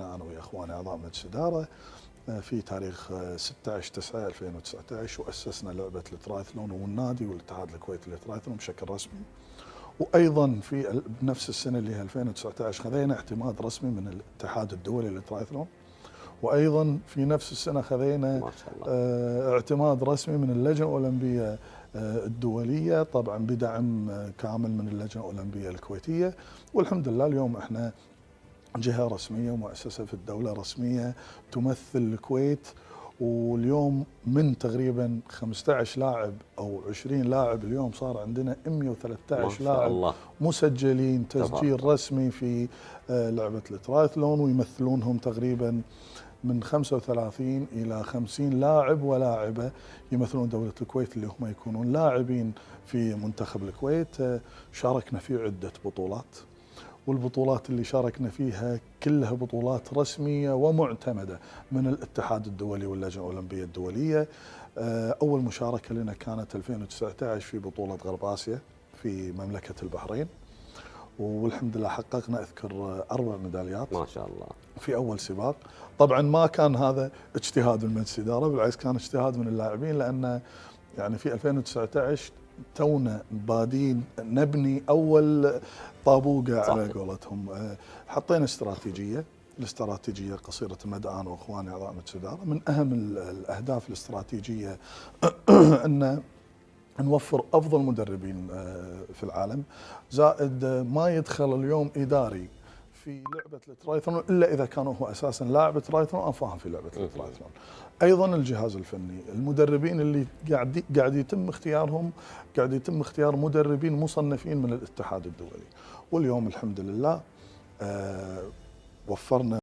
أنا ويا إخواني أعضاء مجلس إدارة في تاريخ 16/9/2019 وأسسنا لعبة الترايثلون والنادي والاتحاد الكويتي للترايثلون بشكل رسمي. وأيضا في بنفس السنة اللي هي 2019 خذينا اعتماد رسمي من الاتحاد الدولي للترايثلون. وأيضا في نفس السنة خذينا ما شاء الله. اعتماد رسمي من اللجنة الأولمبية الدولية، طبعا بدعم كامل من اللجنة الأولمبية الكويتية. والحمد لله اليوم احنا جهة رسمية ومؤسسة في الدولة رسمية تمثل الكويت. واليوم من تقريبا 15 لاعب أو 20 لاعب اليوم صار عندنا 113 لاعب الله. مسجلين تسجيل رسمي في لعبة الترايثلون، ويمثلونهم تقريبا من 35 إلى 50 لاعب ولاعبة يمثلون دولة الكويت، اللي هم يكونون لاعبين في منتخب الكويت. شاركنا في عدة بطولات، والبطولات اللي شاركنا فيها كلها بطولات رسمية ومعتمدة من الاتحاد الدولي واللجنة الأولمبية الدولية. أول مشاركة لنا كانت 2019 في بطولة غرب آسيا في مملكة البحرين، والحمد لله حققنا أذكر 4 ميداليات ما شاء الله في أول سباق. طبعا ما كان هذا اجتهاد من مجلس الإدارة، بالعكس كان اجتهاد من اللاعبين، لأن يعني في 2019 تونا بادين نبني أول طابوقة على قولتهم. حطينا استراتيجية، الاستراتيجية قصيرة المدى أنا وأخواني أعضاء مجلس الإدارة. من أهم الأهداف الاستراتيجية أن نوفر أفضل مدربين في العالم، زائد ما يدخل اليوم إداري في لعبة الترايثلون إلا إذا كان هو أساساً لاعب ترايثلون أو فاهم في لعبة الترايثلون. أيضاً الجهاز الفني، المدربين اللي قاعد يتم اختيارهم، قاعد يتم اختيار مدربين مصنفين من الاتحاد الدولي. واليوم الحمد لله وفرنا